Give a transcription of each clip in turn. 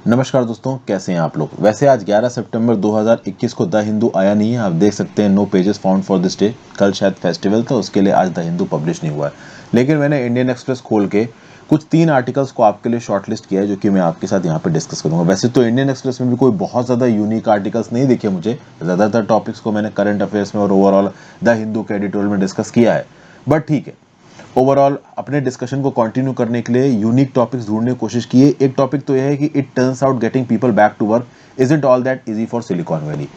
नमस्कार दोस्तों, कैसे हैं आप लोग। वैसे आज 11 सितंबर 2021 को द हिंदू आया नहीं है। आप देख सकते हैं no pages found for this day. कल शायद फेस्टिवल था, उसके लिए आज द हिंदू पब्लिश नहीं हुआ है। लेकिन मैंने इंडियन एक्सप्रेस खोल के कुछ 3 आर्टिकल्स को आपके लिए शॉर्टलिस्ट किया है, जो कि मैं आपके साथ यहाँ पे डिस्कस करूंगा। वैसे तो इंडियन एक्सप्रेस में भी कोई बहुत ज़्यादा यूनिक आर्टिकल्स नहीं दिखे मुझे। ज़्यादातर टॉपिक्स को मैंने करंट अफेयर्स में और ओवरऑल द हिंदू के एडिटोरियल में डिस्कस किया है। बट ठीक है, ओवरऑल अपने डिस्कशन को कंटिन्यू करने के लिए यूनिक टॉपिक्स ढूंढने की कोशिश की है। एक टॉपिक तो यह है कि it turns out getting people back to work isn't all that easy for Silicon Valley.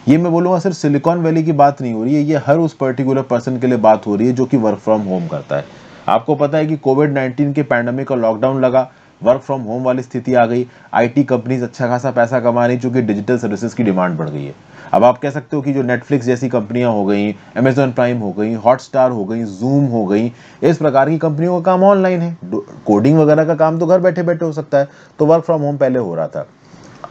ये मैं बोलूँगा सिर्फ सिलिकॉन वैली की बात नहीं हो रही है, ये हर उस पर्टिकुलर पर्सन के लिए बात हो रही है जो कि वर्क फ्रॉम होम करता है। आपको पता है कि कोविड-19 के पैंडेमिक का लॉकडाउन लगा, वर्क फ्रॉम होम वाली स्थिति आ गई। आईटी कंपनीज अच्छा खासा पैसा कमा रही, चूंकि डिजिटल सर्विसेज की डिमांड बढ़ गई है। अब आप कह सकते हो कि जो नेटफ्लिक्स जैसी कंपनियां हो गई, अमेजॉन प्राइम हो गई, हॉटस्टार हो गई, जूम हो गई, इस प्रकार की कंपनियों का काम ऑनलाइन है। कोडिंग वगैरह का काम तो घर बैठे बैठे हो सकता है, तो वर्क फ्रॉम होम पहले हो रहा था।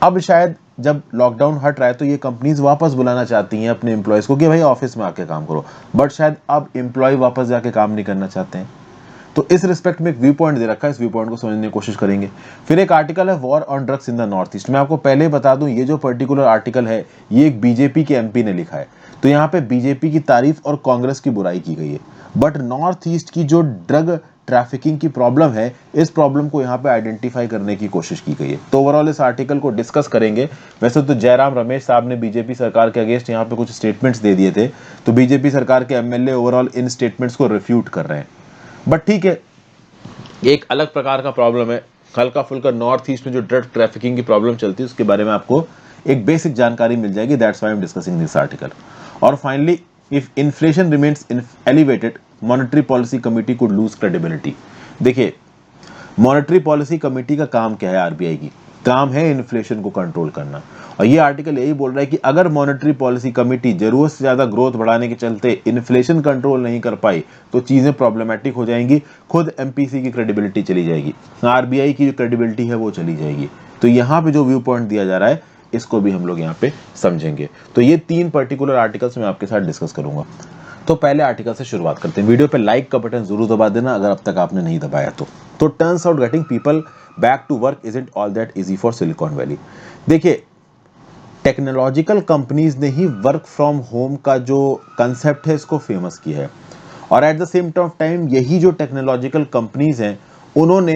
अब शायद जब लॉकडाउन हट रहा है तो ये कंपनीज वापस बुलाना चाहती हैं अपने एम्प्लॉयज को कि भाई ऑफिस में आके काम करो। बट शायद अब एम्प्लॉय वापस जाके काम नहीं करना चाहते हैं। तो इस रिस्पेक्ट में एक व्यू पॉइंट दे रखा है, इस व्यू पॉइंट को समझने की कोशिश करेंगे। फिर एक आर्टिकल है war on drugs in the north east. मैं आपको पहले ही बता दूं, ये जो पर्टिकुलर आर्टिकल है ये एक बीजेपी के एमपी ने लिखा है। तो यहाँ पे बीजेपी की तारीफ और कांग्रेस की बुराई की गई है। बट नॉर्थ ईस्ट की जो ड्रग ट्रैफिकिंग की प्रॉब्लम है, इस प्रॉब्लम को यहाँ पे आइडेंटिफाई करने की कोशिश की गई है। तो ओवरऑल इस आर्टिकल को डिस्कस करेंगे। वैसे तो जयराम रमेश साहब ने बीजेपी सरकार के अगेंस्ट यहाँ पे कुछ स्टेटमेंट्स दे दिए थे, तो बीजेपी सरकार के एमएलए ओवरऑल इन स्टेटमेंट्स को रिफ्यूट कर रहे हैं। बट ठीक है, एक अलग प्रकार का प्रॉब्लम है। हल्का फुल्का नॉर्थ ईस्ट में जो ड्रग ट्रैफिकिंग की प्रॉब्लम चलती है उसके बारे में आपको एक बेसिक जानकारी मिल जाएगी। That's why I am discussing this article. और finally, if inflation remains elevated, monetary policy committee could lose credibility. देखिए, मॉनेटरी पॉलिसी कमेटी का काम क्या है, आरबीआई की काम है इन्फ्लेशन को कंट्रोल करना। और ये आर्टिकल यही बोल रहा है कि अगर मॉनेटरी पॉलिसी कमेटी जरूरत से ज्यादा ग्रोथ बढ़ाने के चलते इन्फ्लेशन कंट्रोल नहीं कर पाई तो चीजें प्रॉब्लमेटिक हो जाएंगी। खुद एमपीसी की क्रेडिबिलिटी चली जाएगी, आरबीआई की जो क्रेडिबिलिटी है वो चली जाएगी। तो यहाँ पे जो व्यू पॉइंट दिया जा रहा है इसको भी हम लोग यहाँ पे समझेंगे। तो ये 3 पर्टिकुलर आर्टिकल्स मैं आपके साथ डिस्कस करूंगा। तो पहले आर्टिकल से शुरुआत करते हैं। वीडियो पे लाइक का बटन जरूर दबा देना अगर अब तक आपने नहीं दबाया तो turns out getting people back to work isn't all that easy for Silicon Valley. देखिए, टेक्नोलॉजिकल कंपनीज ने ही वर्क फ्रॉम होम का जो कंसेप्ट है इसको फेमस किया है। और एट द सेम टाइम यही जो टेक्नोलॉजिकल कंपनीज हैं उन्होंने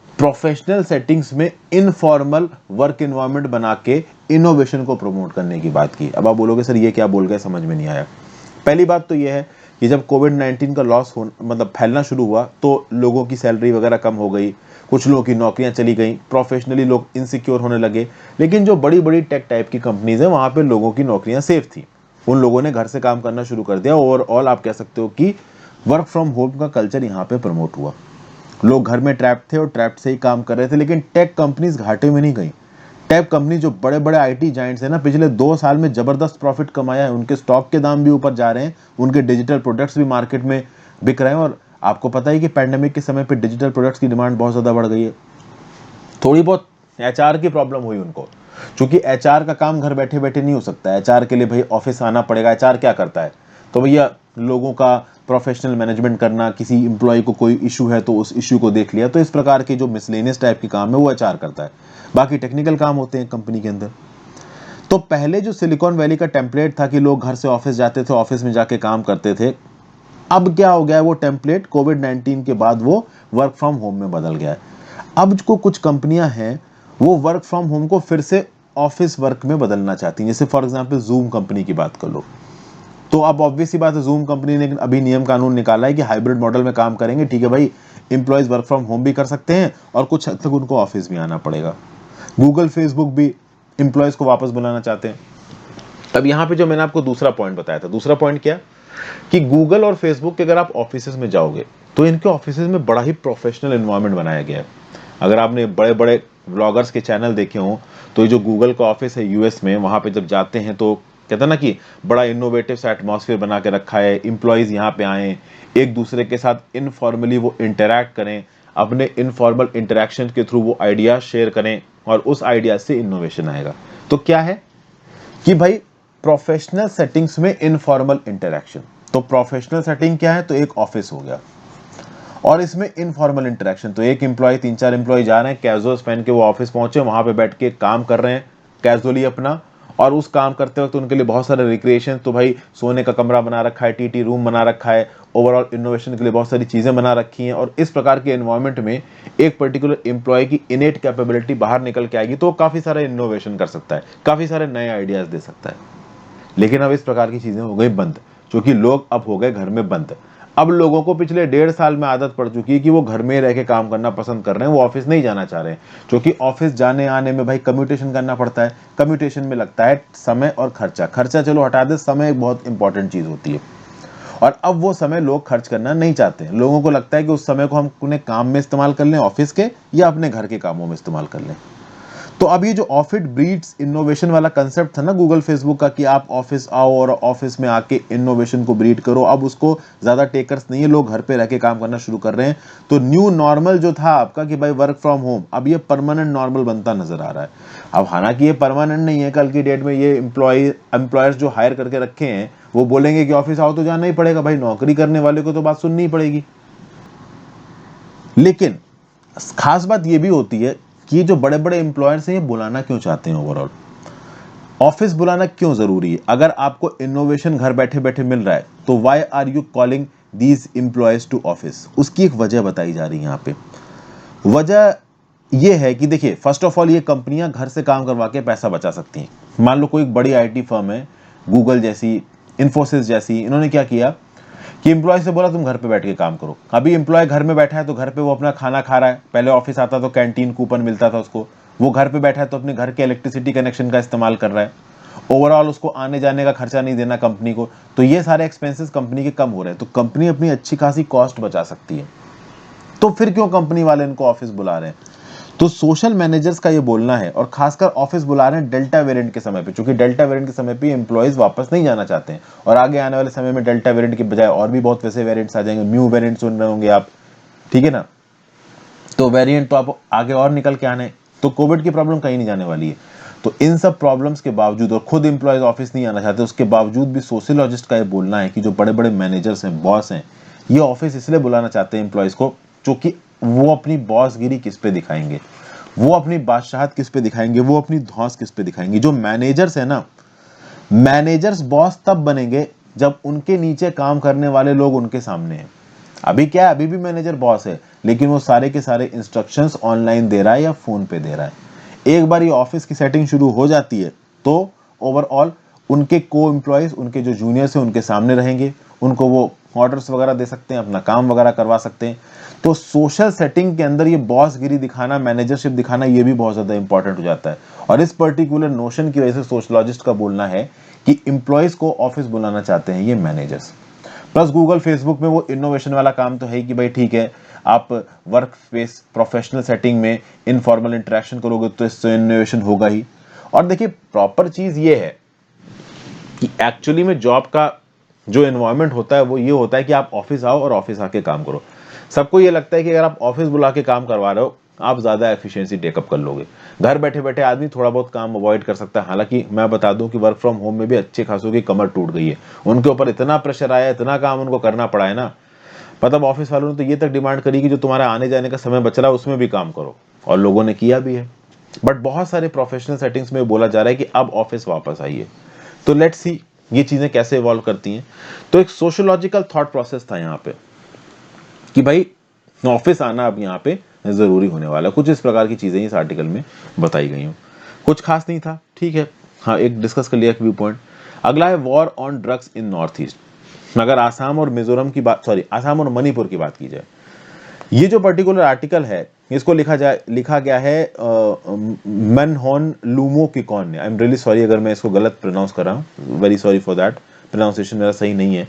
प्रोफेशनल सेटिंग्स में इनफॉर्मल वर्क एनवायरनमेंट बना के इनोवेशन को प्रमोट करने की बात की। अब आप बोलोगे सर ये क्या बोल गए, समझ में नहीं आया। पहली बात तो यह है कि जब कोविड-19 का लॉस हो मतलब फैलना शुरू हुआ तो लोगों की सैलरी वगैरह कम हो गई, कुछ लोगों की नौकरियां चली गई, प्रोफेशनली लोग इनसिक्योर होने लगे। लेकिन जो बड़ी बड़ी टेक टाइप की कंपनीज है वहां पे लोगों की नौकरियां सेफ थी, उन लोगों ने घर से काम करना शुरू कर दिया। ओवरऑल आप कह सकते हो कि वर्क फ्रॉम होम का कल्चर यहाँ पे प्रमोट हुआ। लोग घर में ट्रैप थे और ट्रैप से ही काम कर रहे थे। लेकिन टेक कंपनीज घाटे में नहीं गई। टेक कंपनी जो बड़े बड़े आईटी जाइंट्स हैं ना, पिछले 2 साल में जबरदस्त प्रॉफिट कमाया है। उनके स्टॉक के दाम भी ऊपर जा रहे हैं, उनके डिजिटल प्रोडक्ट्स भी मार्केट में बिक रहे हैं। और आपको पता है कि पैंडेमिक के समय पे डिजिटल प्रोडक्ट्स की डिमांड बहुत ज्यादा बढ़ गई है। थोड़ी बहुत एचआर की प्रॉब्लम हुई उनको, क्योंकि एचआर का काम घर बैठे बैठे नहीं हो सकता। एचआर के लिए भाई ऑफिस आना पड़ेगा। एचआर क्या करता है, तो भैया लोगों का प्रोफेशनल मैनेजमेंट करना, किसी इंप्लॉय को कोई इशू है तो उस इशू को देख लिया। तो इस प्रकार के जो मिसलेनियस टाइप के काम है वो एचआर करता है। बाकी टेक्निकल काम होते हैं कंपनी के अंदर। तो पहले जो सिलिकॉन वैली का टेम्पलेट था कि लोग घर से ऑफिस जाते थे, ऑफिस में जाके काम करते थे, अब क्या हो गया है, वो टेम्पलेट कोविड-19 के बाद वो वर्क फ्रॉम होम में बदल गया है। अब जो कुछ कंपनियां हैं वो वर्क फ्रॉम होम को फिर से ऑफिस वर्क में बदलना चाहती हैं। जैसे फॉर एग्जांपल जूम कंपनी की बात कर लो, तो अब ऑब्वियस सी बात है, जूम कंपनी ने अभी नियम कानून निकाला है कि हाइब्रिड मॉडल में काम करेंगे। ठीक है भाई, इंप्लॉयज वर्क फ्रॉम होम भी कर सकते हैं और कुछ हद तक उनको ऑफिस भी आना पड़ेगा। गूगल फेसबुक भी इंप्लॉयज को वापस बुलाना चाहते हैं। अब यहाँ पे जो मैंने आपको दूसरा पॉइंट बताया था, दूसरा पॉइंट क्या कि गूगल और फेसबुक के अगर आप ऑफिसेज में जाओगे तो इनके ऑफिसेज में बड़ा ही प्रोफेशनल एनवायरनमेंट बनाया गया है। अगर आपने बड़े बड़े व्लॉगर्स के चैनल देखे हों तो ये जो गूगल का ऑफिस है यूएस में, वहां पे जब जाते हैं तो कहते हैं ना कि बड़ा इनोवेटिव सा एटमॉस्फेयर बना के रखा है। इंप्लॉयज यहाँ पे आए, एक दूसरे के साथ इनफॉर्मली वो इंटरैक्ट करें, अपने इनफॉर्मल इंटरैक्शन के थ्रू वो आइडिया शेयर करें और उस आइडिया से इनोवेशन आएगा। तो क्या है कि भाई प्रोफेशनल सेटिंग्स में इनफॉर्मल इंटरैक्शन। तो प्रोफेशनल सेटिंग क्या है, तो एक ऑफिस हो गया। और इसमें इनफॉर्मल इंटरेक्शन, तो एक एम्प्लॉय 3-4 एम्प्लॉय जा रहे हैं कैजुअल्स पहन के, वो ऑफिस पहुंचे, वहां पे बैठ के काम कर रहे हैं कैजुअली अपना, और उस काम करते वक्त उनके लिए बहुत सारे रिक्रिएशन, तो भाई सोने का कमरा बना रखा है, टीटी रूम बना रखा है, ओवरऑल इनोवेशन के लिए बहुत सारी चीजें बना रखी हैं। और इस प्रकार के एनवायरनमेंट में एक पर्टिकुलर एम्प्लॉय की इनेट कैपेबिलिटी बाहर निकल के आएगी, तो वो काफी सारा इनोवेशन कर सकता है, काफी सारे नए आइडियाज दे सकता है। लेकिन अब इस प्रकार की चीजें हो गई बंद, क्योंकि लोग अब हो गए घर में बंद। अब लोगों को पिछले 1.5 साल में आदत पड़ चुकी है कि वो घर में रह के काम करना पसंद कर रहे हैं, वो ऑफिस नहीं जाना चाह रहे हैं, क्योंकि ऑफिस जाने आने में भाई कम्यूटेशन करना पड़ता है, कम्यूटेशन में लगता है समय और खर्चा। खर्चा चलो हटा दे, समय एक बहुत इंपॉर्टेंट चीज होती है, और अब वो समय लोग खर्च करना नहीं चाहते हैं। लोगों को लगता है कि उस समय को हम उन्हें काम में इस्तेमाल कर लें, ऑफिस के या अपने घर के कामों में इस्तेमाल कर लें। तो अब ये जो ऑफिस ब्रीड्स इनोवेशन वाला कंसेप्ट था ना गूगल फेसबुक का, कि आप ऑफिस आओ और ऑफिस में आके इनोवेशन को ब्रीड करो, अब उसको ज्यादा टेकर्स नहीं है, लोग घर पे रह के काम करना शुरू कर रहे हैं। तो न्यू नॉर्मल जो था आपका कि भाई वर्क फ्रॉम होम, अब ये परमानेंट नॉर्मल बनता नजर आ रहा है। अब हालांकि ये परमानेंट नहीं है, कल की डेट में ये एम्प्लॉयर्स जो हायर करके रखे हैं वो बोलेंगे कि ऑफिस आओ तो जाना ही पड़ेगा, भाई नौकरी करने वाले को तो बात सुननी ही पड़ेगी। लेकिन खास बात ये भी होती है कि जो बड़े बड़े एम्प्लॉयर्स हैं ये बुलाना क्यों चाहते हैं, ओवरऑल ऑफिस बुलाना क्यों जरूरी है? अगर आपको इनोवेशन घर बैठे बैठे मिल रहा है तो why are you calling these employees to office? उसकी एक वजह बताई जा रही है यहाँ पे। वजह यह है कि देखिए, फर्स्ट ऑफ ऑल ये कंपनियां घर से काम करवा के पैसा बचा सकती हैं। मान लो कोई एक बड़ी आईटी फर्म है, गूगल जैसी, इन्फोसिस जैसी, इन्होंने क्या किया कि एम्प्लॉय से बोला तुम घर पे बैठ के काम करो। अभी एम्प्लॉय घर में बैठा है तो घर पे वो अपना खाना खा रहा है, पहले ऑफिस आता तो कैंटीन कूपन मिलता था उसको, वो घर पे बैठा है तो अपने घर के इलेक्ट्रिसिटी कनेक्शन का इस्तेमाल कर रहा है, ओवरऑल उसको आने जाने का खर्चा नहीं देना कंपनी को, तो ये सारे एक्सपेंसेस कंपनी के कम हो रहे हैं, तो कंपनी अपनी अच्छी खासी कॉस्ट बचा सकती है। तो फिर क्यों कंपनी वाले इनको ऑफिस बुला रहे हैं? तो सोशल मैनेजर्स का ये बोलना है, और खासकर ऑफिस बुला रहे हैं डेल्टा वेरिएंट के समय पे, क्योंकि डेल्टा वेरिएंट के समय पे एम्प्लॉयज वापस नहीं जाना चाहते हैं, और आगे आने वाले समय में डेल्टा वेरिएंट के बजाय और भी बहुत वैसे वेरिएंट्स आ जाएंगे, म्यू वेरिएंट सुन रहे होंगे आप, ठीक है ना? तो वेरिएंट तो आप आगे और निकल के आने, तो कोविड की प्रॉब्लम कहीं नहीं जाने वाली है। तो इन सब प्रॉब्लम्स के बावजूद, और खुद एम्प्लॉयज ऑफिस नहीं आना चाहते, उसके बावजूद भी सोशियोलॉजिस्ट का ये बोलना है कि जो बड़े बड़े मैनेजर्स हैं, बॉस हैं, ये ऑफिस इसलिए बुलाना चाहते हैं एम्प्लॉयज को, क्योंकि वो अपनी बॉसगिरी किस पे दिखाएंगे, वो अपनी बादशाहत किस पे दिखाएंगे, वो अपनी धौंस किस पे दिखाएंगे। जो मैनेजर्स है ना, मैनेजर्स बॉस तब बनेंगे जब उनके नीचे काम करने वाले लोग उनके सामने हैं। अभी क्या है, अभी भी मैनेजर बॉस है, लेकिन वो सारे के सारे इंस्ट्रक्शंस ऑनलाइन दे रहा है या फोन पे दे रहा है। एक बार ये ऑफिस की सेटिंग शुरू हो जाती है तो ओवरऑल उनके को एम्प्लॉयज, उनके जो जूनियर्स हैं उनके सामने रहेंगे, उनको वो ऑर्डर्स वगैरह दे सकते हैं, अपना काम वगैरह करवा सकते हैं। तो सोशल सेटिंग के अंदर ये बॉसगिरी दिखाना, मैनेजरशिप दिखाना, ये भी बहुत ज्यादा इंपॉर्टेंट हो जाता है। और इस पर्टिकुलर नोशन की वजह से सोशलॉजिस्ट का बोलना है कि एम्प्लॉयज को ऑफिस बुलाना चाहते हैं ये मैनेजर्स। प्लस गूगल फेसबुक में वो इनोवेशन वाला काम तो है कि भाई ठीक है, आप वर्क स्पेस प्रोफेशनल सेटिंग में इनफॉर्मल इंटरेक्शन करोगे तो इससे इनोवेशन होगा ही। और देखिए, प्रॉपर चीज ये है कि एक्चुअली में जॉब का जो एनवायरनमेंट होता है वो ये होता है कि आप ऑफिस आओ और ऑफिस आके काम करो। सबको ये लगता है कि अगर आप ऑफिस बुला के काम करवा रहे हो आप ज्यादा एफिशिएंसी टेकअप कर लोगे। घर बैठे बैठे आदमी थोड़ा बहुत काम अवॉइड कर सकता है। हालांकि मैं बता दूं कि वर्क फ्रॉम होम में भी अच्छे खासों की कमर टूट गई है, उनके ऊपर इतना प्रेशर आया, इतना काम उनको करना पड़ा है ना, मतलब ऑफिस वालों ने तो ये तक डिमांड करी कि जो तुम्हारा आने जाने का समय बच रहा है उसमें भी काम करो, और लोगों ने किया भी है। बट बहुत सारे प्रोफेशनल सेटिंग्स में बोला जा रहा है कि अब ऑफिस वापस आइए। तो लेट्स सी ये चीजें कैसे इवॉल्व करती हैं। तो एक सोशियोलॉजिकल थॉट प्रोसेस था यहाँ पे कि भाई ऑफिस आना अब यहाँ पे जरूरी होने वाला है। कुछ इस प्रकार की चीजें इस आर्टिकल में बताई गई हूँ, कुछ खास नहीं था, ठीक है, हाँ एक डिस्कस कर लिया व्यू पॉइंट। अगला है war on drugs in north east. अगर आसाम और मिजोरम की बात, सॉरी आसाम और मणिपुर की बात की जाए, ये जो पर्टिकुलर आर्टिकल है इसको लिखा गया है मनहोन लूमो किकॉन ने। आई एम रियली सॉरी अगर मैं इसको गलत प्रोनाउंस कर रहा हूँ, very sorry for that, pronunciation मेरा सही नहीं है।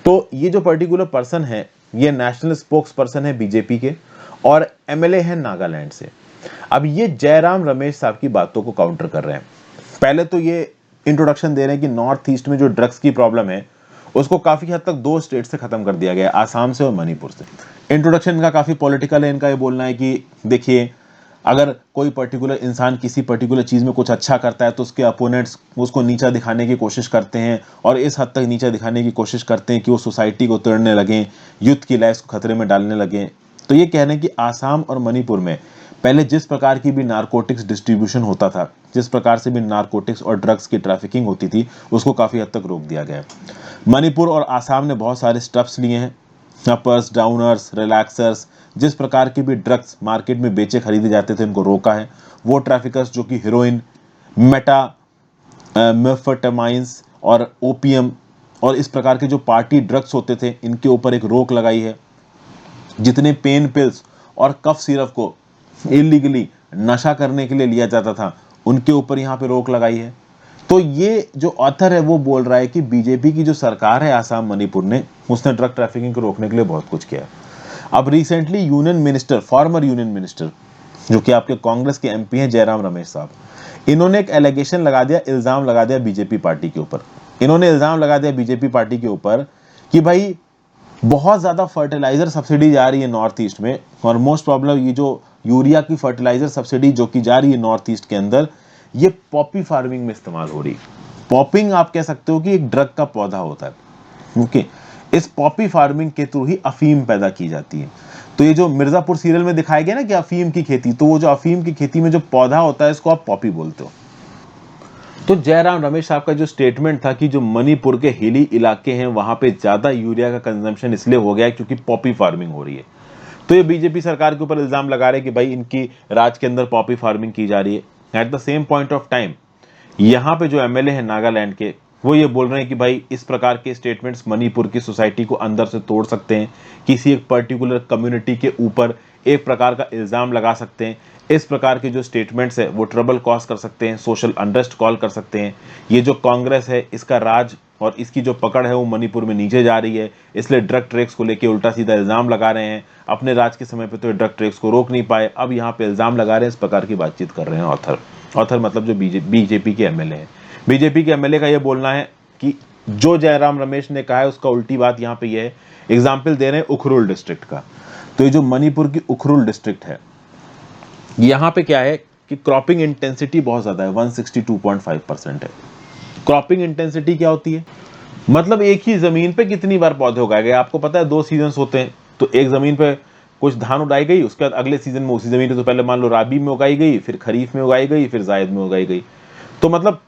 तो ये जो पर्टिकुलर पर्सन है ये नेशनल स्पोक्स पर्सन है बीजेपी के, और एमएलए है नागालैंड से। अब ये जयराम रमेश साहब की बातों को काउंटर कर रहे हैं। पहले तो ये इंट्रोडक्शन दे रहे हैं कि नॉर्थ ईस्ट में जो ड्रग्स की प्रॉब्लम है उसको काफी हद तक दो स्टेट से खत्म कर दिया गया, आसाम से और मणिपुर से। इंट्रोडक्शन इनका काफी पॉलिटिकल है। इनका ये बोलना है कि देखिए अगर कोई पर्टिकुलर इंसान किसी पर्टिकुलर चीज़ में कुछ अच्छा करता है तो उसके अपोनेंट्स उसको नीचा दिखाने की कोशिश करते हैं, और इस हद तक नीचा दिखाने की कोशिश करते हैं कि वो सोसाइटी को तोड़ने लगें, यूथ की लाइफ को खतरे में डालने लगें। तो ये कह रहे हैं कि आसाम और मणिपुर में पहले जिस प्रकार की भी नारकोटिक्स डिस्ट्रीब्यूशन होता था, जिस प्रकार से भी नारकोटिक्स और ड्रग्स की ट्रैफिकिंग होती थी, उसको काफ़ी हद तक रोक दिया गया है। मणिपुर और आसाम ने बहुत सारे स्टेप्स लिए हैं, अपर्स, डाउनर्स, रिलैक्सर्स, जिस प्रकार के भी ड्रग्स मार्केट में बेचे खरीदे जाते थे उनको रोका है। वो ट्रैफिकर्स जो कि हीरोइन, मेटा मेफेटामाइंस और ओपियम और इस प्रकार के जो पार्टी ड्रग्स होते थे, इनके ऊपर एक रोक लगाई है। जितने पेन पिल्स और कफ सिरप को इलीगली नशा करने के लिए लिया जाता था, उनके ऊपर यहाँ पे रोक लगाई है। तो ये जो ऑथर है वो बोल रहा है कि बीजेपी की जो सरकार है आसाम मणिपुर ने, उसने ड्रग ट्रैफिकिंग को रोकने के लिए बहुत कुछ किया है। अब recently union minister, former union minister जो कि आपके कांग्रेस के एमपी हैं, जयराम रमेश साहब, इन्होंने एक एलिगेशन लगा दिया, इल्जाम लगा दिया बीजेपी पार्टी के ऊपर। इन्होंने इल्जाम लगा दिया बीजेपी पार्टी के ऊपर कि भाई बहुत ज्यादा फर्टिलाइजर सब्सिडी जा रही है नॉर्थ ईस्ट में, और मोस्ट प्रॉब्लम ये जो यूरिया की फर्टिलाइजर सब्सिडी जो कि जा रही है नॉर्थ ईस्ट के अंदर, ये पॉपी फार्मिंग में इस्तेमाल हो रही है। पॉपिंग आप कह सकते हो कि एक ड्रग का पौधा होता है, ओके। इस पॉपी फार्मिंग के थ्रू ही अफीम पैदा की जाती है। तो ये जो मिर्जापुर सीरियल में दिखाया गया ना कि अफीम की खेती, तो वो जो अफीम की खेती में जो पौधा होता है, इसको आप पॉपी बोलते हो। तो जयराम रमेश साहब का जो स्टेटमेंट था कि जो मणिपुर के हिली इलाके हैं वहां पे ज्यादा यूरिया का कंजम्पशन इसलिए हो गया है क्योंकि पॉपी फार्मिंग हो रही है। तो ये बीजेपी सरकार के ऊपर इल्जाम लगा रहे हैं कि भाई इनकी राज के अंदर पॉपी फार्मिंग की जा रही है। At the same point of time यहाँ पे जो एमएलए हैं नागालैंड के, वो ये बोल रहे हैं कि भाई इस प्रकार के स्टेटमेंट्स मणिपुर की सोसाइटी को अंदर से तोड़ सकते हैं, किसी एक पर्टिकुलर कम्युनिटी के ऊपर एक प्रकार का इल्जाम लगा सकते हैं। इस प्रकार के जो स्टेटमेंट्स है वो ट्रबल कॉज कर सकते हैं, सोशल अनरेस्ट कॉल कर सकते हैं। ये जो कांग्रेस है, इसका राज और इसकी जो पकड़ है वो मणिपुर में नीचे जा रही है, इसलिए ड्रग ट्रेक्स को लेकर उल्टा सीधा इल्जाम लगा रहे हैं। अपने राज के समय पे तो ड्रग ट्रेक्स को रोक नहीं पाए, अब यहाँ पे इल्जाम लगा रहे हैं। इस प्रकार की बातचीत कर रहे हैं ऑथर मतलब जो बीजेपी के एमएलए हैं। बीजेपी के एमएलए का यह बोलना है कि जो जयराम रमेश ने कहा है उसका उल्टी बात यहाँ पे यह है। एग्जाम्पल दे रहे हैं उखरुल डिस्ट्रिक्ट का। तो ये जो मणिपुर की उखरुल डिस्ट्रिक्ट है, यहाँ पे क्या है कि क्रॉपिंग इंटेंसिटी बहुत ज्यादा है, 162.5% है। क्रॉपिंग इंटेंसिटी क्या होती है? मतलब एक ही जमीन पे कितनी बार पौधे उगाए गए। आपको पता है 2 सीजन होते हैं, तो एक जमीन पे कुछ धान उगाई गई, उसके बाद अगले सीजन में उसी जमीन पे, तो पहले मान लो राबी में उगाई गई, फिर खरीफ में उगाई गई, फिर जायद में उगाई गई। तो मतलब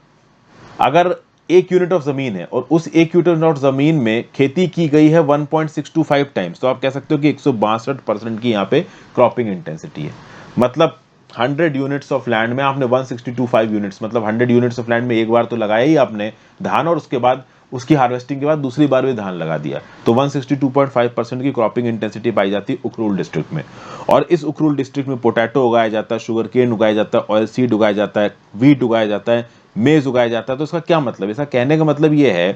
अगर 1 यूनिट ऑफ जमीन है और उस 1 यूनिट ऑफ जमीन में खेती की गई है 1.625 टाइम्स, तो आप कह सकते हो कि 162% की यहाँ पे क्रॉपिंग इंटेंसिटी है। मतलब 100 यूनिट्स ऑफ लैंड में आपने 162.5 यूनिट्स, मतलब 100 यूनिट्स ऑफ लैंड में एक बार तो लगाया ही आपने धान, और उसके बाद उसकी हार्वेस्टिंग के बाद दूसरी बार भी धान लगा दिया। तो 162.5% की क्रॉपिंग इंटेंसिटी पाई जाती है उखरुल डिस्ट्रिक्ट में। और इस उखरुल डिस्ट्रिक्ट में पोटैटो उगाया जाता है, शुगर केन उगाया जाता है, ऑयल सीड उगाया जाता है, व्हीट उगाया जाता है, मेज उगाया जाता है। तो इसका क्या मतलब? इसका कहने का मतलब ये है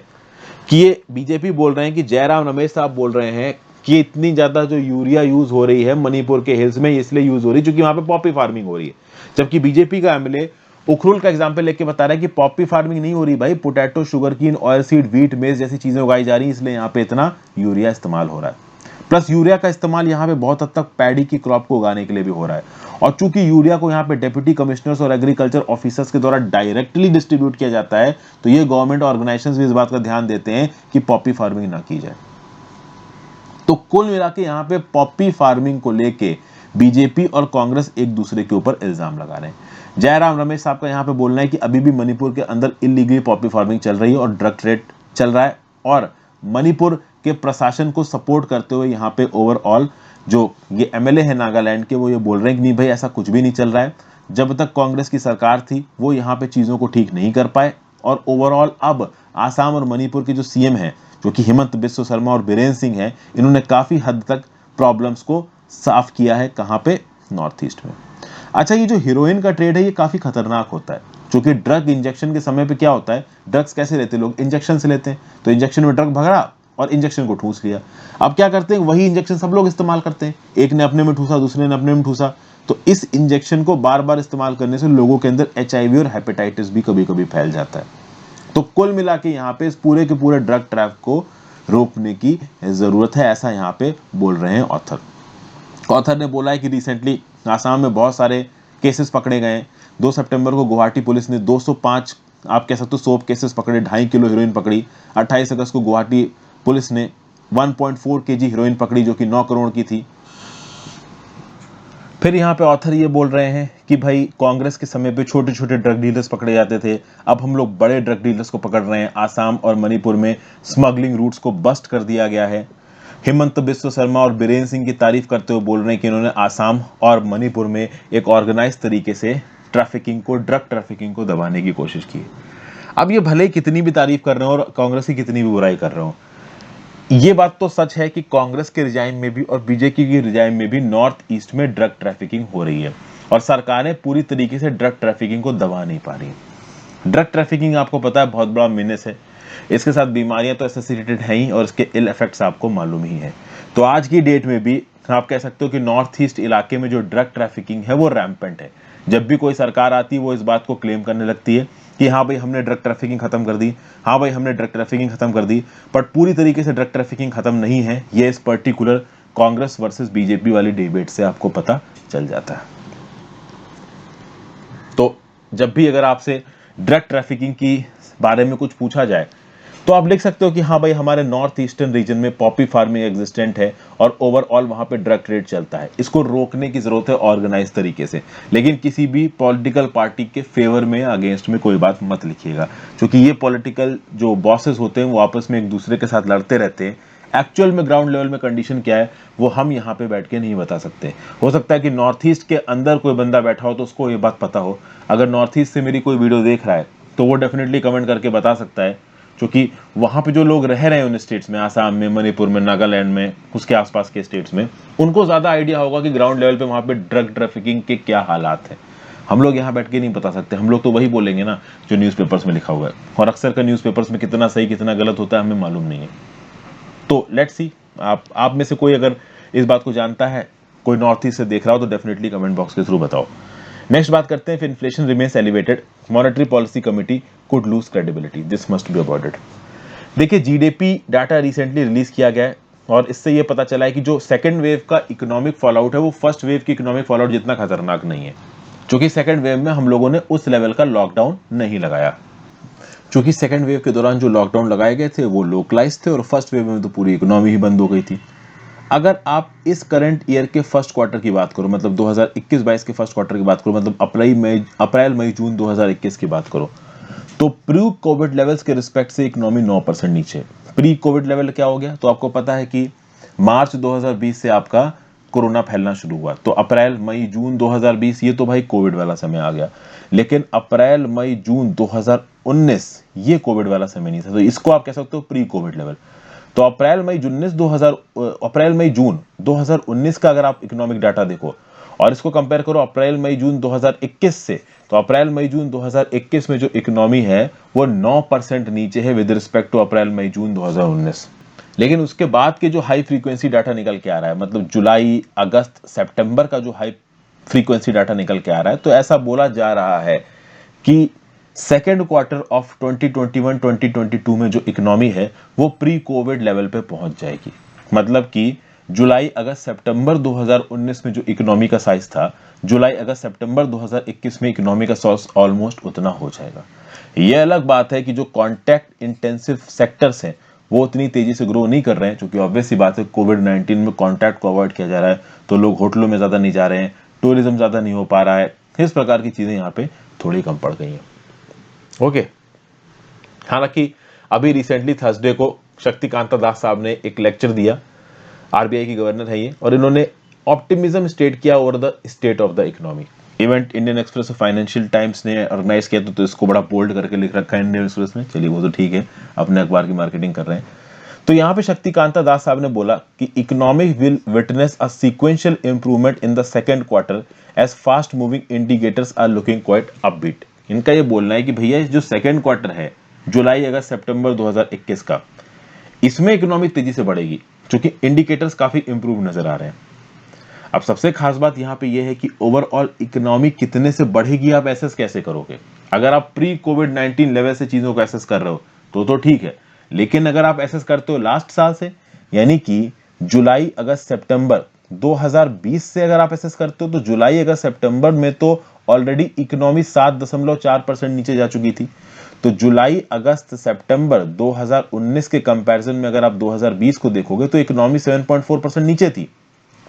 कि ये बीजेपी बोल रहे हैं कि जयराम रमेश साहब बोल रहे हैं कि इतनी ज्यादा जो यूरिया यूज हो रही है मणिपुर के हिल्स में, इसलिए यूज हो रही है क्योंकि वहां पे पॉपी फार्मिंग हो रही है। जबकि बीजेपी का एमएलए उखरुल का एग्जाम्पल लेके बता रहा है कि पॉपी फार्मिंग नहीं हो रही भाई, पोटैटो, शुगर कीन, ऑयल सीड, व्हीट, मेज जैसी चीजें उगाई जा रही है, इसलिए यहाँ पे इतना यूरिया इस्तेमाल हो रहा है। प्लस यूरिया का इस्तेमाल यहाँ पे बहुत हद तक पैडी की क्रॉप को उगाने के लिए भी हो रहा है। और चूंकि यूरिया को यहाँ पे डिप्टी कमिश्नर्स और एग्रीकल्चर ऑफिसर्स के द्वारा डायरेक्टली डिस्ट्रीब्यूट किया जाता है, तो ये गवर्नमेंट ऑर्गेनाइजेशंस भी इस बात का ध्यान देते हैं कि पॉपी फार्मिंग ना की जाए। तो कुल मिला के यहाँ पे पॉपी फार्मिंग को लेके बीजेपी और कांग्रेस एक दूसरे के ऊपर इल्जाम लगा रहे हैं। जयराम रमेश साहब का यहाँ पे बोलना है कि अभी भी मणिपुर के अंदर इलीगली पॉपी फार्मिंग चल रही है और ड्रग ट्रेड चल रहा है, और मणिपुर के प्रशासन को सपोर्ट करते हुए यहाँ पे ओवरऑल जो ये एमएलए है नागालैंड के, वो ये बोल रहे हैं कि नहीं भाई ऐसा कुछ भी नहीं चल रहा है। जब तक कांग्रेस की सरकार थी वो यहाँ पे चीजों को ठीक नहीं कर पाए, और ओवरऑल अब आसाम और मणिपुर के जो सीएम हैं जो कि हिमंत बिस्व शर्मा और बीरेन्द्र सिंह हैं, इन्होंने काफी हद तक प्रॉब्लम्स को साफ किया है। कहाँ पे? नॉर्थ ईस्ट में। अच्छा, ये जो हीरोइन का ट्रेड है ये काफी खतरनाक होता है, क्योंकि ड्रग इंजेक्शन के समय पे क्या होता है, ड्रग्स कैसे लेते हैं लोग? इंजेक्शन से लेते हैं। तो इंजेक्शन में ड्रग भरा और इंजेक्शन को ठूस लिया। अब क्या करते हैं, वही इंजेक्शन सब लोग इस्तेमाल करते हैं, एक ने अपने में ठूसा, दूसरे ने अपने में ठूसा। तो इस इंजेक्शन को बार बार इस्तेमाल करने से लोगों के अंदर एचआईवी और हेपेटाइटिस भी कभी कभी फैल जाता है। तो कुल मिला के यहाँ पे इस पूरे के पूरे ड्रग ट्रैप को रोकने की जरूरत है, ऐसा यहाँ पे बोल रहे हैं ऑथर ने बोला है कि रिसेंटली आसाम में बहुत सारे केसेस पकड़े गए। 2 सितंबर को गुवाहाटी पुलिस ने 205 आप कह सकते हो सोप केसेस पकड़े, 2.5 किलो हीरोइन पकड़ी। 28 अगस्त को गुवाहाटी पुलिस ने 1.4 केजी हीरोइन पकड़ी जो कि 9 करोड़ की थी। फिर यहाँ पे ऑथर ये बोल रहे हैं कि भाई कांग्रेस के समय पे छोटे छोटे ड्रग डीलर्स पकड़े जाते थे, अब हम लोग बड़े ड्रग डीलर्स को पकड़ रहे हैं। आसाम और मणिपुर में स्मगलिंग रूट्स को बस्ट कर दिया गया है। हेमंत बिस्व शर्मा और बीरेन्द्र सिंह की तारीफ करते हुए बोल रहे हैं कि इन्होंने आसाम और मणिपुर में एक ऑर्गेनाइज तरीके से ड्रग ट्रैफिकिंग को दबाने की कोशिश की। अब ये भले कितनी भी तारीफ कर रहे हो और कांग्रेस की कितनी भी बुराई कर रहे हो, ये बात तो सच है कि कांग्रेस के रिजाइम में भी और बीजेपी की रिजाइम में भी नॉर्थ ईस्ट में ड्रग ट्रैफिकिंग हो रही है और सरकारें पूरी तरीके से ड्रग ट्रैफिकिंग को दबा नहीं पा रही। ड्रग ट्रैफिकिंग आपको पता है बहुत बड़ा मेनेस है, इसके साथ बीमारियां तो एसोसिएटेड हैं ही और इसके इल इफेक्ट्स आपको मालूम ही है। तो आज की डेट में भी आप कह सकते हो कि नॉर्थ ईस्ट इलाके में जो ड्रग ट्रैफिकिंग है वो रैम्पेंट है। जब भी कोई सरकार आती है वो इस बात को क्लेम करने लगती है कि हाँ भाई हमने ड्रग ट्रैफिकिंग खत्म कर दी, हाँ भाई हमने ड्रग ट्रैफिकिंग खत्म कर दी, बट पूरी तरीके से ड्रग ट्रैफिकिंग खत्म नहीं है। ये इस पर्टिकुलर कांग्रेस वर्सेस बीजेपी वाली डिबेट से आपको पता चल जाता है। तो जब भी अगर आपसे ड्रग ट्रैफिकिंग की बारे में कुछ पूछा जाए तो आप लिख सकते हो कि हाँ भाई हमारे नॉर्थ ईस्टर्न रीजन में पॉपी फार्मिंग एग्जिस्टेंट है और ओवरऑल वहां पे ड्रग ट्रेड चलता है। इसको रोकने की जरूरत है ऑर्गेनाइज तरीके से, लेकिन किसी भी पॉलिटिकल पार्टी के फेवर में अगेंस्ट में कोई बात मत लिखिएगा, क्योंकि ये पॉलिटिकल जो बॉसेस होते हैं वो आपस में एक दूसरे के साथ लड़ते रहते हैं। एक्चुअल में ग्राउंड लेवल में कंडीशन क्या है वो हम यहाँ पे बैठ के नहीं बता सकते। हो सकता है कि नॉर्थ ईस्ट के अंदर कोई बंदा बैठा हो तो उसको ये बात पता हो। अगर नॉर्थ ईस्ट से मेरी कोई वीडियो देख रहा है तो वो डेफिनेटली कमेंट करके बता सकता है, क्योंकि वहां पे जो लोग रह रहे हैं उन स्टेट्स में, आसाम में, मणिपुर में, नागालैंड में, उसके आसपास के स्टेट्स में, उनको ज्यादा आइडिया होगा कि ग्राउंड लेवल पे वहां पे ड्रग ट्रैफिकिंग के क्या हालात हैं। हम लोग यहाँ बैठ के नहीं बता सकते, हम लोग तो वही बोलेंगे ना जो न्यूज़पेपर्स में लिखा हुआ है, और अक्सर का न्यूज़पेपर्स में कितना सही कितना गलत होता है हमें मालूम नहीं है। तो लेट्स सी, आप में से कोई अगर इस बात को जानता है, कोई नॉर्थ ईस्ट से देख रहा हो तो डेफिनेटली कमेंट बॉक्स के थ्रू बताओ। नेक्स्ट बात करते हैं, inflation remains elevated, monetary policy committee could lose credibility, this must be avoided. देखिए जीडीपी डाटा रिसेंटली रिलीज किया गया है और इससे ये पता चला है कि जो सेकंड वेव का इकोनॉमिक फॉलआउट है वो फर्स्ट वेव की इकोनॉमिक फॉलआउट जितना खतरनाक नहीं है, क्योंकि सेकंड वेव में हम लोगों ने उस लेवल का लॉकडाउन नहीं लगाया। क्योंकि सेकंड वेव के दौरान जो लॉकडाउन लगाए गए थे वो लोकलाइज थे और फर्स्ट वेव में तो पूरी इकोनॉमी ही बंद हो गई थी। अगर आप इस करंट ईयर के फर्स्ट क्वार्टर की बात करो, मतलब 2021-22 के फर्स्ट क्वार्टर की बात करो, मतलब अप्रैल मई जून 2021 की बात करो, तो प्री कोविड लेवल्स के रिस्पेक्ट से इकोनॉमी 9% नीचे। प्री कोविड लेवल क्या हो गया, तो आपको पता है कि मार्च 2020 से आपका कोरोना फैलना शुरू हुआ, तो अप्रैल मई जून 2020 ये तो भाई कोविड वाला समय आ गया, लेकिन अप्रैल मई जून 2019 ये कोविड वाला समय नहीं था, तो इसको आप कह सकते हो प्री कोविड लेवल। तो अप्रैल मई जून 2019 का अगर आप इकोनॉमिक डाटा देखो और इसको कंपेयर करो अप्रैल मई जून 2021 से, तो अप्रैल मई जून 2021 में जो इकोनॉमी है वो 9% नीचे है विद रिस्पेक्ट टू अप्रैल मई जून 2019। लेकिन उसके बाद के जो हाई फ्रीक्वेंसी डाटा निकल के आ रहा है, मतलब जुलाई अगस्त सितंबर का जो हाई फ्रीक्वेंसी डाटा निकल के आ रहा है, तो ऐसा बोला जा रहा है कि सेकेंड क्वार्टर ऑफ 2021-2022 में जो इकोनॉमी है वो प्री कोविड लेवल पे पहुंच जाएगी। मतलब कि जुलाई अगस्त सितंबर 2019 में जो इकोनॉमी का साइज था, जुलाई अगस्त सितंबर 2021 में इकोनॉमी का साइज ऑलमोस्ट उतना हो जाएगा। ये अलग बात है कि जो कॉन्टैक्ट इंटेंसिव सेक्टर्स हैं वो उतनी तेजी से ग्रो नहीं कर रहे हैं, क्योंकि ऑब्वियस सी बात है कोविड-19 में कॉन्टैक्ट को अवॉइड किया जा रहा है, तो लोग होटलों में ज्यादा नहीं जा रहे हैं, टूरिज्म ज्यादा नहीं हो पा रहा है, इस प्रकार की चीजें यहाँ पे थोड़ी कम पड़ गई हैं। ओके, हालांकि अभी रिसेंटली थर्सडे को शक्तिकांता दास साहब ने एक लेक्चर दिया, आरबीआई की गवर्नर है ये, और इन्होंने ऑप्टिमिज्म स्टेट किया over the state of the economy. Event Indian express और फाइनेंशियल टाइम्स ने ऑर्गेनाइज किया, तो इसको बड़ा बोल्ड करके लिख रखा है इंडियन एक्सप्रेस में, चलिए वो तो ठीक है, अपने अखबार की मार्केटिंग कर रहे हैं। तो यहाँ पे शक्तिकांता दास साहब ने बोला कि economic will witness a sequential improvement in the second quarter as fast moving indicators are looking quite upbeat. इनका ये बोलना है कि भैया जो सेकंड क्वार्टर है जुलाई अगस्त सितंबर 2021 का, इसमें इकोनॉमी तेजी से बढ़ेगी क्योंकि इंडिकेटर्स काफी इंप्रूव नजर आ रहे हैं। अब सबसे खास बात यहाँ पे ये है कि ओवरऑल इकोनॉमी कितने से बढ़ेगी आप एसेस कैसे करोगे। अगर आप प्री कोविड-19 लेवल से चीजों को एसेस कर रहे हो तो ठीक है, लेकिन अगर आप एसेस करते हो लास्ट साल से, यानी कि जुलाई अगस्त सितंबर 2020 से अगर आप एसेस करते हो तो जुलाई अगस्त सितंबर में तो ऑलरेडी इकोनॉमी 7.4% नीचे जा चुकी थी। तो जुलाई अगस्त सितंबर 2019 के कंपैरिजन में अगर आप 2020 को देखोगे तो इकोनॉमी 7.4% नीचे थी।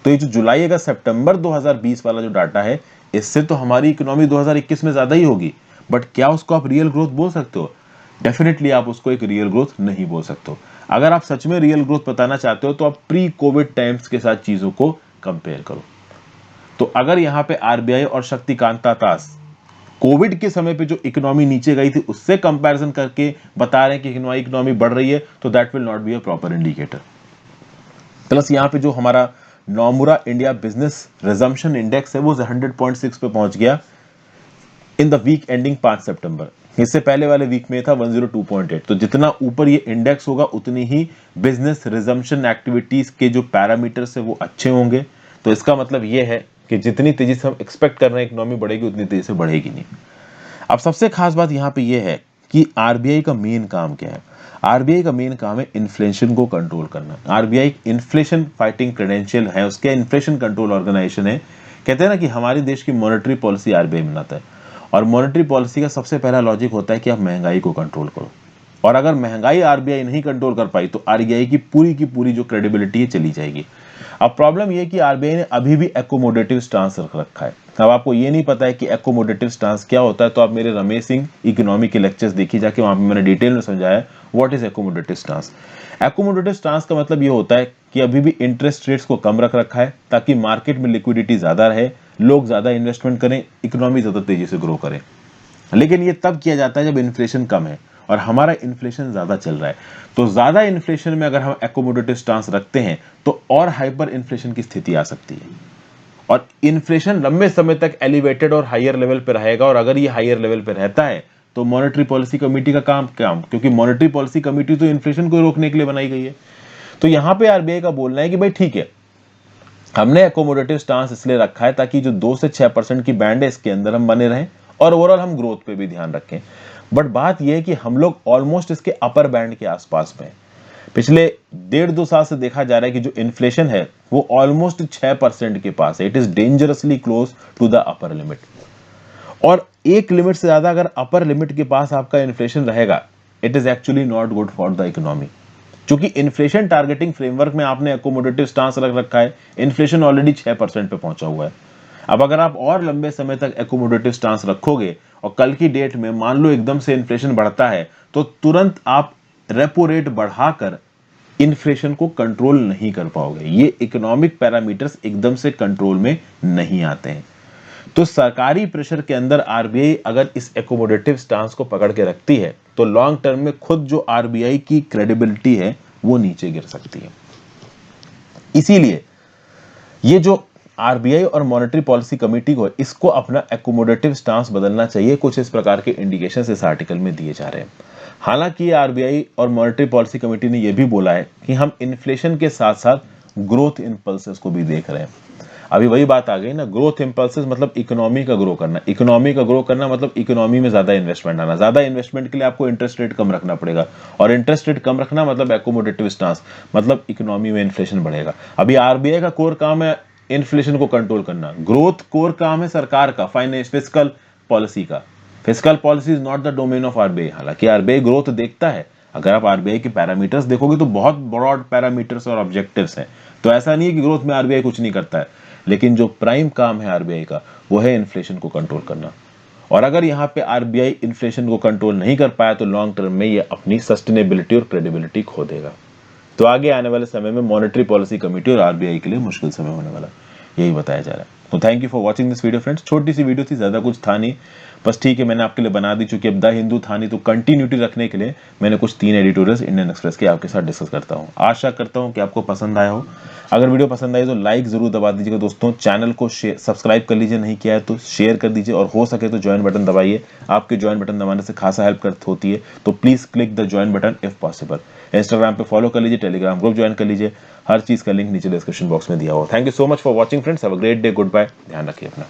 तो ये जो जुलाई अगस्त सितंबर 2020 वाला जो डाटा है, इससे तो हमारी इकोनॉमी 2021 में ज्यादा ही होगी। बट क्या उसको आप रियल ग्रोथ बोल सकते हो? डेफिनेटली आप उसको एक रियल ग्रोथ नहीं बोल सकते हो। अगर आप सच में रियल ग्रोथ बताना चाहते हो तो आप प्री कोविड टाइम्स के साथ चीजों को कंपेयर करो। तो अगर यहाँ पे आरबीआई और शक्तिकांता दास कोविड के समय पे जो इकोनॉमी नीचे गई थी उससे कंपैरिजन करके बता रहे हैं कि इकोनॉमी बढ़ रही है, तो that will not be a proper indicator. Plus यहाँ पे जो हमारा Nomura India business resumption index है वो 100.6 पे पहुंच गया इन द वीक एंडिंग 5 सितंबर। इससे पहले वाले वीक में था 102.8। तो जितना ऊपर ये इंडेक्स होगा उतनी ही बिजनेस रिजम्पशन एक्टिविटीज के जो पैरामीटर्स है वो अच्छे होंगे। तो इसका मतलब ये है कि जितनी तेजी से हम एक्सपेक्ट कर रहे हैं इकोनॉमी बढ़ेगी उतनी तेजी से बढ़ेगी नहीं। अब सबसे खास बात यहाँ पे ये है कि आरबीआई का मेन काम क्या है। आरबीआई का मेन काम है इन्फ्लेशन को कंट्रोल करना। आरबीआई इन्फ्लेशन फाइटिंग क्रेडेंशियल है, उसके इन्फ्लेशन कंट्रोल ऑर्गेनाइजेशन है। कहते हैं ना कि हमारे देश की मॉनेटरी पॉलिसी आरबीआई बनाता है, और मॉनेटरी पॉलिसी का सबसे पहला लॉजिक होता है कि आप महंगाई को कंट्रोल करो। और अगर महंगाई आरबीआई नहीं कंट्रोल कर पाई तो आरबीआई की पूरी जो क्रेडिबिलिटी है चली जाएगी। अब प्रॉब्लम ये है कि आरबीआई ने अभी भी एकोमोडेटिव स्टांस रख रखा है। अब आपको ये नहीं पता है कि एकोमोडेटिव स्टांस क्या होता है, तो आप मेरे रमेश सिंह इकोनॉमी के लेक्चर्स देखिए जाके, वहां पे मैंने डिटेल में समझाया what is accommodative stance. Accommodative stance का मतलब ये होता है कि अभी भी इंटरेस्ट रेट्स को कम रख रखा है ताकि मार्केट में लिक्विडिटी ज्यादा रहे, लोग ज्यादा इन्वेस्टमेंट करें, इकोनॉमी ज्यादा तेजी से ग्रो करें। लेकिन ये तब किया जाता है जब इन्फ्लेशन कम है, और हमारा इन्फ्लेशन ज्यादा चल रहा है। तो ज्यादा इन्फ्लेशन में अगर हम एकोमोडेटिव स्टांस रखते हैं तो और हाइपर इन्फ्लेशन की स्थिति आ सकती है, और इन्फ्लेशन लंबे समय तक एलिवेटेड और हायर लेवल पे रहेगा। और अगर ये हायर लेवल पे रहता है तो मॉनेटरी पॉलिसी कमेटी का काम, क्योंकि मॉनेटरी पॉलिसी कमेटी तो इन्फ्लेशन को रोकने के लिए बनाई गई है। तो यहां पे आरबीआई का बोलना है कि भाई ठीक है, हमने एकोमोडेटिव स्टांस इसलिए रखा है ताकि जो 2 से 6% की बैंड है इसके अंदर हम बने रहें, और ओवरऑल हम ग्रोथ पे भी ध्यान रखें। बट बात यह है कि हम लोग ऑलमोस्ट इसके अपर बैंड के आसपास में हैं। पिछले 1.5-2 साल से देखा जा रहा है कि जो इन्फ्लेशन है वो ऑलमोस्ट 6% के पास है। It is dangerously close to the upper limit. और एक लिमिट से ज्यादा अगर अपर लिमिट के पास आपका इन्फ्लेशन रहेगा, it is actually not good for the economy. क्योंकि इन्फ्लेशन टारगेटिंग फ्रेमवर्क में आपने एकोमोडेटिव स्टांस रख रखा है, इन्फ्लेशन ऑलरेडी 6% पे पहुंचा हुआ है। अब अगर आप और लंबे समय तक एकोमोडेटिव स्टांस रखोगे और कल की डेट में मान लो एकदम से इन्फ्लेशन बढ़ता है, तो तुरंत आप रेपो रेट बढ़ाकर इन्फ्लेशन को कंट्रोल नहीं कर पाओगे। ये इकोनॉमिक पैरामीटर्स एकदम से कंट्रोल में नहीं आते हैं। तो सरकारी प्रेशर के अंदर आरबीआई अगर इस एकोमोडेटिव स्टांस को पकड़ के रखती है तो लॉन्ग टर्म में खुद जो आरबीआई की क्रेडिबिलिटी है वो नीचे गिर सकती है। इसीलिए ये जो आरबीआई और मॉनेटरी पॉलिसी कमेटी को इसको अपना एकोमोडेटिव स्टांस बदलना चाहिए। कुछ इस प्रकार के इंडिकेशंस इस आर्टिकल में दिए जा रहे हैं। हालांकि आरबीआई और मॉनेटरी पॉलिसी कमेटी ने यह भी बोला है कि हम इन्फ्लेशन के साथ साथ ग्रोथ इंपल्सेस को भी देख रहे हैं। अभी वही बात आ गई ना, ग्रोथ इंपल्सेस मतलब इकोनॉमी का ग्रो करना। इकोनॉमी का ग्रो करना मतलब इकोनॉमी में ज्यादा इन्वेस्टमेंट आना। ज्यादा इन्वेस्टमेंट के लिए आपको इंटरेस्ट रेट कम रखना पड़ेगा, और इंटरेस्ट रेट कम रखना मतलब एकोमोडेटिव स्टांस, मतलब इकोनॉमी में इन्फ्लेशन बढ़ेगा। अभी आरबीआई का कोर काम है इन्फ्लेशन को कंट्रोल करना, ग्रोथ कोर काम है सरकार का, फाइनेंस फिस्कल पॉलिसी का। Fiscal policy is not the domain of RBI. हालांकि आरबीआई ग्रोथ देखता है। अगर आप आरबीआई के पैरामीटर्स देखोगे तो बहुत ब्रॉड पैरामीटर्स और ऑब्जेक्टिव्स हैं। तो ऐसा नहीं है कि ग्रोथ में आरबीआई कुछ नहीं करता है, लेकिन जो प्राइम काम है आरबीआई का वो है इन्फ्लेशन को कंट्रोल करना। और अगर यहाँ पे आरबीआई इन्फ्लेशन को कंट्रोल नहीं कर पाया तो लॉन्ग टर्म में ये अपनी सस्टेनेबिलिटी और क्रेडिबिलिटी खो देगा। तो आगे आने वाले समय में मॉनेटरी पॉलिसी कमेटी और आरबीआई के लिए मुश्किल समय होने वाला, यही बताया जा रहा है। तो thank you for watching this video friends. छोटी सी वीडियो थी, ज्यादा कुछ था नहीं, बस ठीक है मैंने आपके लिए बना दी। चूंकि अब द हिंदू था नहीं तो कंटिन्यूटी रखने के लिए मैंने कुछ 3 एडिटोरियल्स इंडियन एक्सप्रेस के आपके साथ डिस्कस करता हूँ। आशा करता हूँ कि आपको पसंद आया हो। अगर वीडियो पसंद आई तो लाइक जरूर दबा दीजिएगा दोस्तों। चैनल को सब्सक्राइब कर लीजिए, नहीं किया है तो शेयर कर दीजिए, और हो सके तो ज्वाइन बटन दबाइए। आपके ज्वाइन बटन दबाने से खासा हेल्प होती है, तो please click the join button if possible. Instagram पे फॉलो कर लीजिए, टेलीग्राम ग्रुप ज्वाइन कर लीजिए। हर चीज का लिंक नीचे डिस्क्रिप्शन बॉक्स में दिया हुआ। Thank you so much for watching friends. Have a great day, goodbye, ध्यान रखिए अपना।